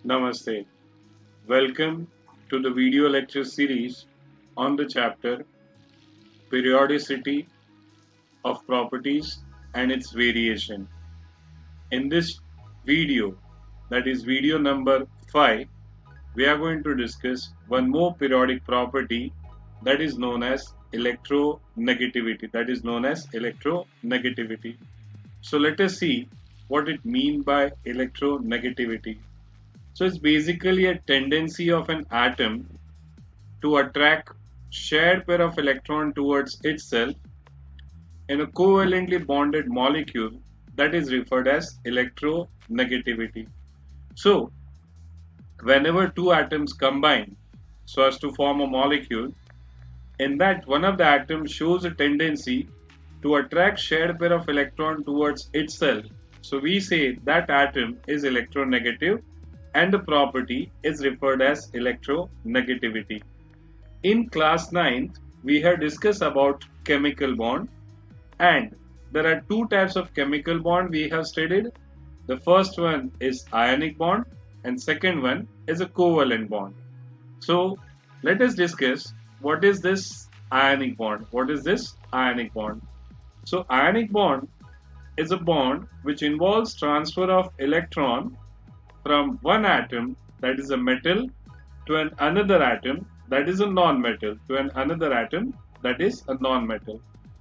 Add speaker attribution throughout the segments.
Speaker 1: Namaste. Welcome to the video lecture series on the chapter Periodicity of Properties and its Variation. In this video, that is video number 5, we are going to discuss one more periodic property that is known as electronegativity. So let us see what it means by electronegativity. So it's basically a tendency of an atom to attract shared pair of electron towards itself in a covalently bonded molecule that is referred as electronegativity. So whenever two atoms combine so as to form a molecule, in that one of the atoms shows a tendency to attract shared pair of electron towards itself, so we say that atom is electronegative and the property is referred as electronegativity. In class 9th, we have discussed about chemical bond, and there are two types of chemical bond we have studied. The first one is ionic bond and second one is a covalent bond. So let us discuss what is this ionic bond. So ionic bond is a bond which involves transfer of electron from one atom, that is a metal, to another atom, that is a non-metal,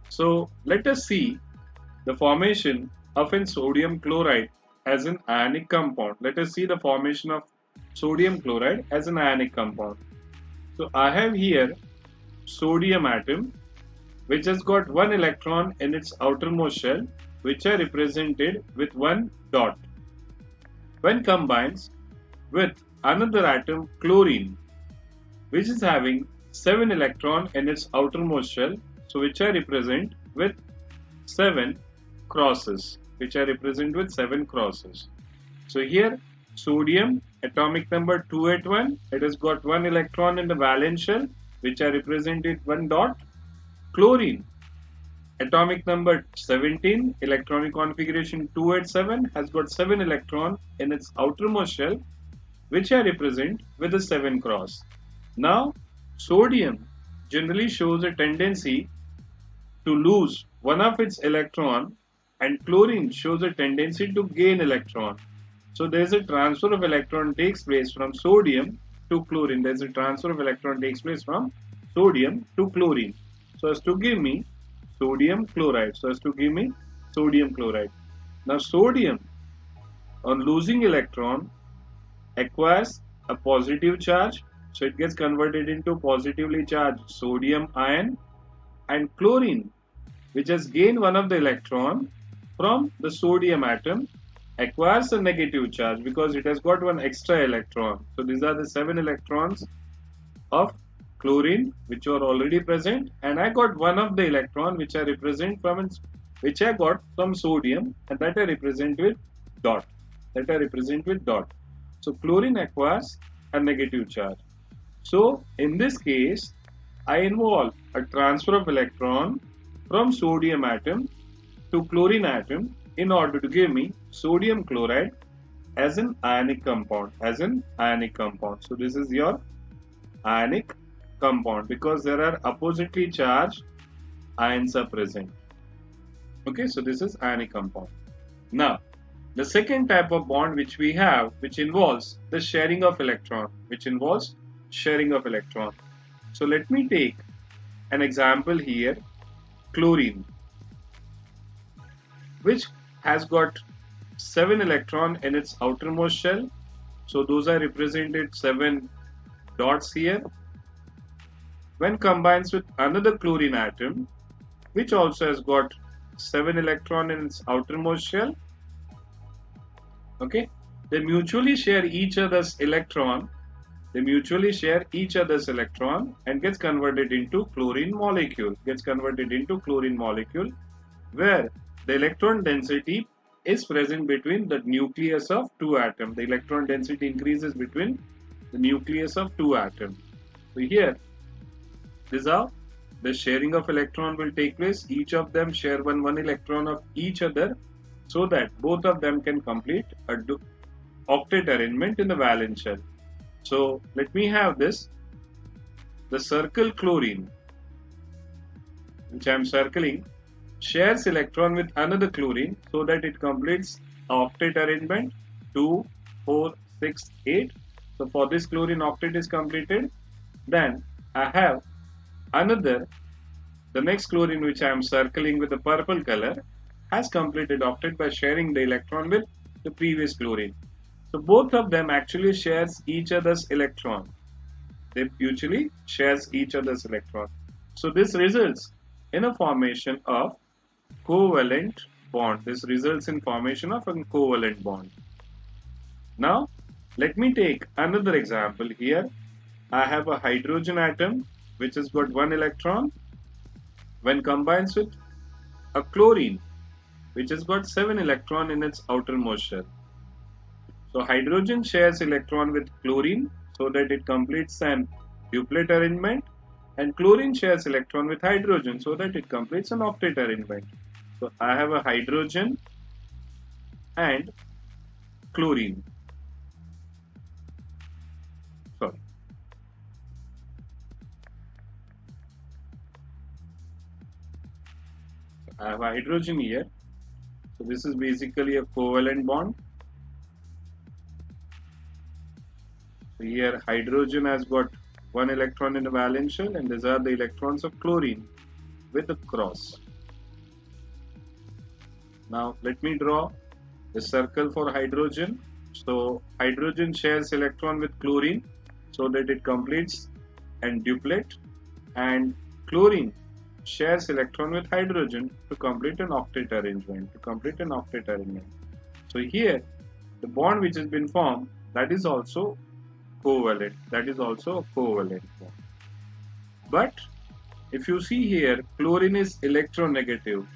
Speaker 1: So let us see the formation of an sodium chloride as an ionic compound. So I have here sodium atom which has got one electron in its outermost shell, which are represented with one dot. When combines with another atom, chlorine, which is having 7 electron in its outermost shell, so which I represent with 7 crosses. So here sodium, atomic number 281, it has got 1 electron in the valence shell, which I represented 1 dot. Chlorine, atomic number 17, electronic configuration 287, has got 7 electron in its outermost shell, which I represent with a 7 cross. Now sodium generally shows a tendency to lose one of its electron, and chlorine shows a tendency to gain electron. So there is a transfer of electron takes place from sodium to chlorine. So as to give me sodium chloride. Now sodium, on losing electron, acquires a positive charge, so it gets converted into positively charged sodium ion, and chlorine, which has gained one of the electron from the sodium atom, acquires a negative charge because it has got one extra electron. So these are the 7 electrons of chlorine which are already present, and I got one of the electron which I got from sodium, and that I represent with dot. So chlorine acquires a negative charge. So in this case, I involve a transfer of electron from sodium atom to chlorine atom in order to give me sodium chloride as an ionic compound. So this is your ionic compound because there are oppositely charged ions are present. Okay, so this is ionic compound. Now the second type of bond which we have, which involves the sharing of electron. So let me take an example here, chlorine, which has got 7 electron in its outermost shell, so those are represented 7 dots here. When combines with another chlorine atom, which also has got 7 electron in its outermost shell, okay, they mutually share each other's electron and gets converted into chlorine molecule, where the electron density is present between the nucleus of two atoms. The electron density increases between the nucleus of two atoms. So here, this is how the sharing of electron will take place. Each of them share one electron of each other, so that both of them can complete octet arrangement in the valence shell. So let me have this. The circle chlorine, which I am circling, shares electron with another chlorine so that it completes the octet arrangement 2, 4, 6, 8. So for this chlorine octet is completed. Then I have another, the next chlorine which I am circling with the purple color has completed octet by sharing the electron with the previous chlorine. So both of them actually shares each other's electron. They mutually shares each other's electron. So this results in a formation of covalent bond. This results in formation of a covalent bond. Now let me take another example here. I have a hydrogen atom which has got one electron. When combines with a chlorine which has got 7 electron in its outermost shell. So hydrogen shares electron with chlorine so that it completes an duplet arrangement, and chlorine shares electron with hydrogen so that it completes an octet arrangement. So I have a hydrogen and chlorine. Sorry. I have a hydrogen here. So this is basically a covalent bond. So here hydrogen has got one electron in the valence shell, and these are the electrons of chlorine with the cross. Now let me draw the circle for hydrogen. So hydrogen shares electron with chlorine so that it completes and duplet, and chlorine shares electron with hydrogen to complete an octet arrangement. So here the bond which has been formed, that is also covalent. That is also a covalent bond. But if you see here, chlorine is electronegative.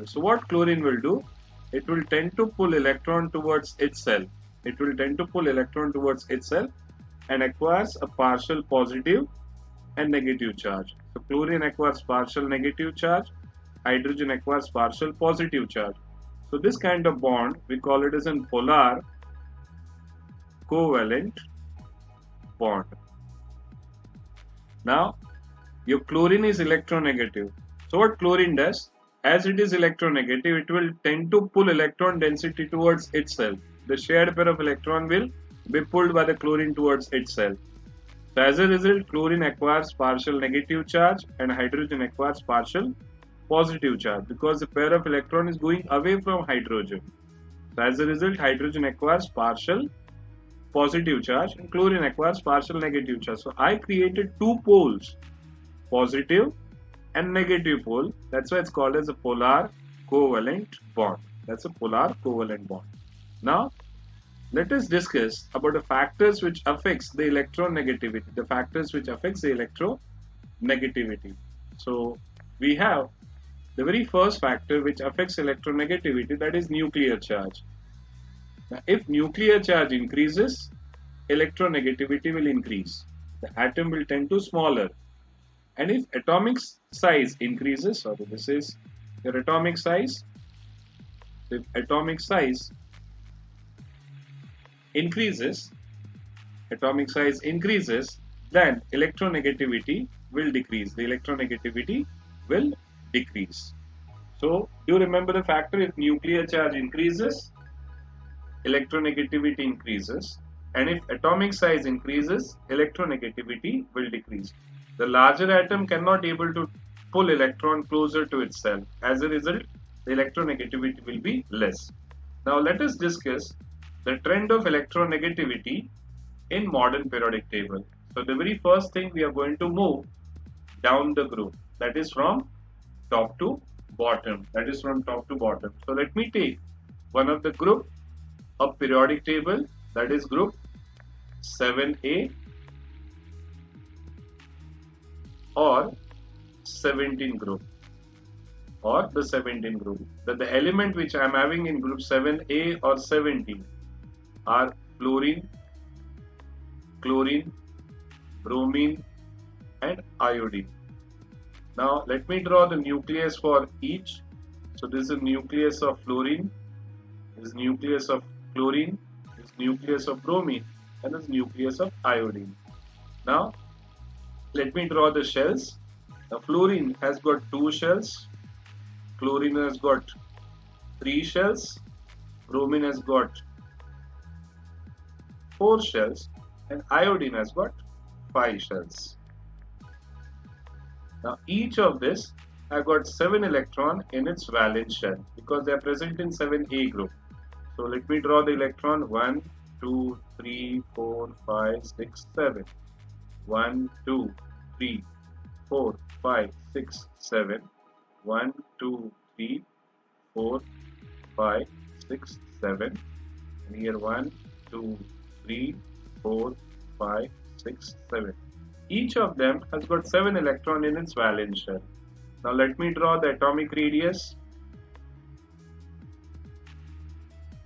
Speaker 1: So what chlorine will do? It will tend to pull electron towards itself. And acquires a partial positive and negative charge. So chlorine acquires partial negative charge. Hydrogen acquires partial positive charge. So this kind of bond, we call it as a polar covalent bond. Now your chlorine is electronegative. So what chlorine does, as it is electronegative, it will tend to pull electron density towards itself. The shared pair of electron will be pulled by the chlorine towards itself. So as a result, chlorine acquires partial negative charge and hydrogen acquires partial positive charge because the pair of electron is going away from hydrogen. So as a result, hydrogen acquires partial positive charge and chlorine acquires partial negative charge. So I created two poles, positive and negative pole. That's why it's called as a polar covalent bond. Now let us discuss about the factors which affects the electronegativity. So we have the very first factor which affects electronegativity, that is nuclear charge. Now, if nuclear charge increases, electronegativity will increase. The atom will tend to smaller. And if atomic size increases, so this is your atomic size. If atomic size increases, then electronegativity will decrease. So do you remember the factor? If nuclear charge increases, electronegativity increases, and if atomic size increases, electronegativity will decrease. The larger atom cannot able to pull electron closer to itself. As a result, the electronegativity will be less. Now let us discuss the trend of electronegativity in modern periodic table. So the very first thing, we are going to move down the group, that is from top to bottom. So let me take one of the group of periodic table, that is group 7A or 17 group, that the element which I am having in group 7A or 17 are chlorine, bromine and iodine. Now let me draw the nucleus for each. So this is the nucleus of fluorine, this is nucleus of Chlorine is nucleus of bromine and is nucleus of iodine. Now let me draw the shells. Now fluorine has got 2 shells, chlorine has got 3 shells, bromine has got 4 shells, and iodine has got 5 shells. Now each of this have got 7 electron in its valence shell because they are present in 7a group. So let me draw the electron 1, 2, 3, 4, 5, 6, 7. 1, 2, 3, 4, 5, 6, 7. 1, 2, 3, 4, 5, 6, 7. And here 1, 2, 3, 4, 5, 6, 7. Each of them has got 7 electrons in its valence shell. Now let me draw the atomic radius.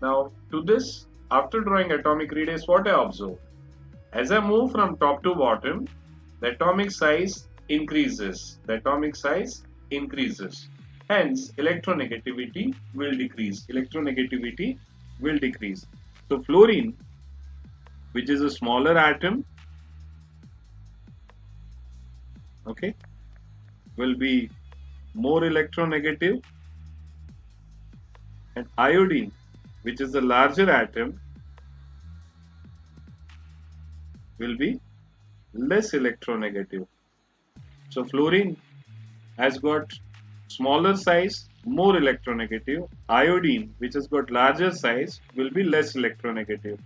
Speaker 1: Now to this, after drawing atomic radius, what I observe? As I move from top to bottom, the atomic size increases. The atomic size increases. Hence, electronegativity will decrease. Electronegativity will decrease. So fluorine, which is a smaller atom, okay, will be more electronegative, and iodine, which is the larger atom, will be less electronegative. So fluorine has got smaller size, more electronegative. Iodine, which has got larger size, will be less electronegative.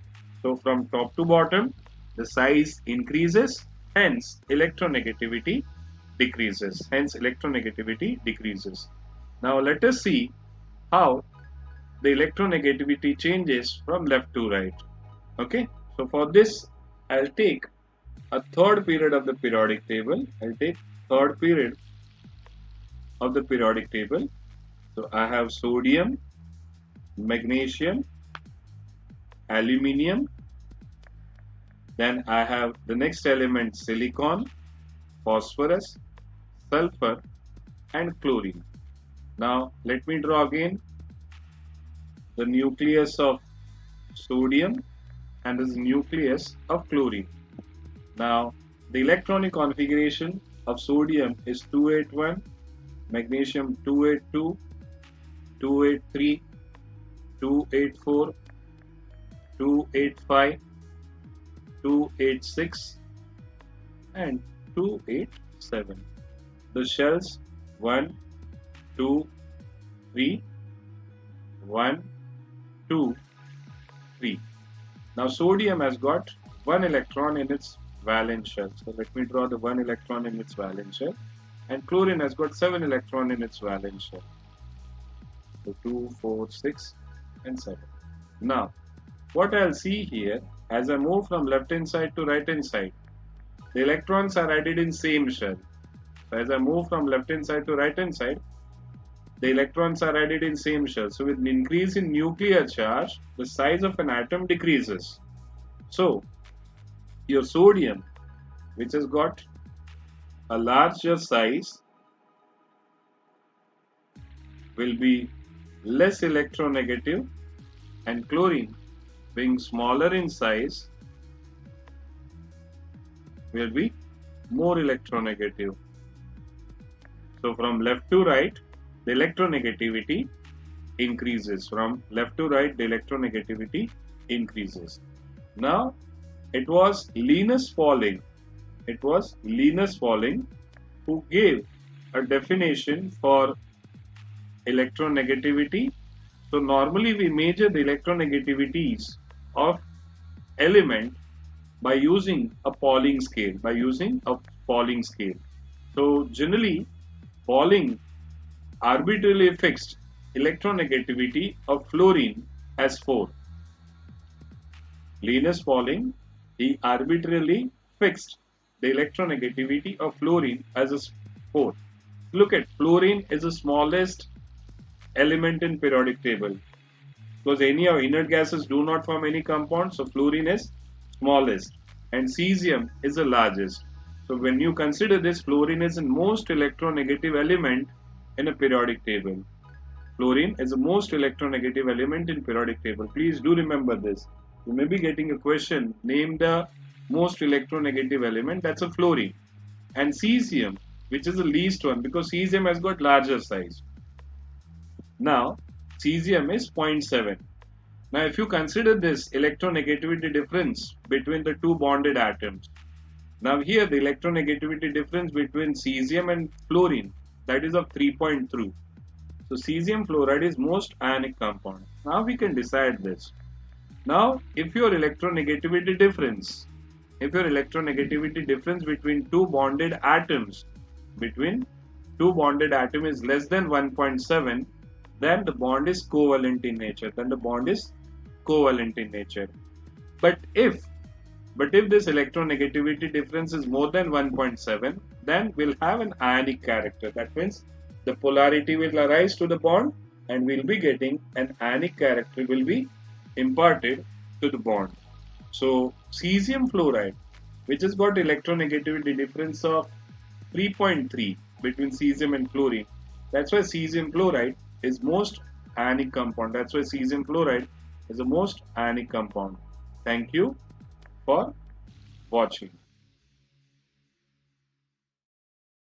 Speaker 1: So from top to bottom, the size increases, hence electronegativity decreases. Hence electronegativity decreases. Now let us see how the electronegativity changes from left to right. Okay, so for this I'll take a third period of the periodic table. I'll take third period of the periodic table. So I have sodium, magnesium, aluminium. Then I have the next element silicon, phosphorus, sulfur, and chlorine. Now let me draw again the nucleus of sodium and this nucleus of chlorine. Now the electronic configuration of sodium is 281, magnesium 282, 283, 284, 285, 286, and 287. The shells 1, 2, 3, 1, 2, 3. Now sodium has got 1 electron in its valence shell. So let me draw the 1 electron in its valence shell. And chlorine has got 7 electron in its valence shell. So 2, 4, 6, and 7. Now what I'll see here, as I move from left hand side to right hand side, the electrons are added in same shell. So as I move from left hand side to right hand side, the electrons are added in same shell. So with an increase in nuclear charge, the size of an atom decreases. So your sodium, which has got a larger size, will be less electronegative, and chlorine, being smaller in size, will be more electronegative. So from left to right, the electronegativity increases. From left to right, the electronegativity increases. Now it was Linus Pauling. It was Linus Pauling who gave a definition for electronegativity. So normally we measure the electronegativities of element by using a Pauling scale. So generally, Pauling arbitrarily fixed electronegativity of fluorine as 4. Linus Pauling, he arbitrarily fixed the electronegativity of fluorine as a 4. Look at, fluorine is the smallest element in periodic table because any of inert gases do not form any compound, so fluorine is smallest and cesium is the largest. So when you consider this, fluorine is the most electronegative element in a periodic table. Fluorine is the most electronegative element in periodic table. Please do remember this. You may be getting a question, name the most electronegative element, that's a fluorine. And cesium, which is the least one because cesium has got larger size. Now, cesium is 0.7. Now, if you consider this electronegativity difference between the two bonded atoms, now here the electronegativity difference between cesium and fluorine, that is of 3.3. So cesium fluoride is most ionic compound. Now we can decide this. Now if your electronegativity difference between two bonded atom is less than 1.7, then the bond is covalent in nature. But if this electronegativity difference is more than 1.7, then we'll have an ionic character. That means the polarity will arise to the bond and we'll be getting an ionic character will be imparted to the bond. So cesium fluoride, which has got electronegativity difference of 3.3 between cesium and fluorine, that's why cesium fluoride is most ionic compound. That's why cesium fluoride is the most ionic compound. Thank you for watching.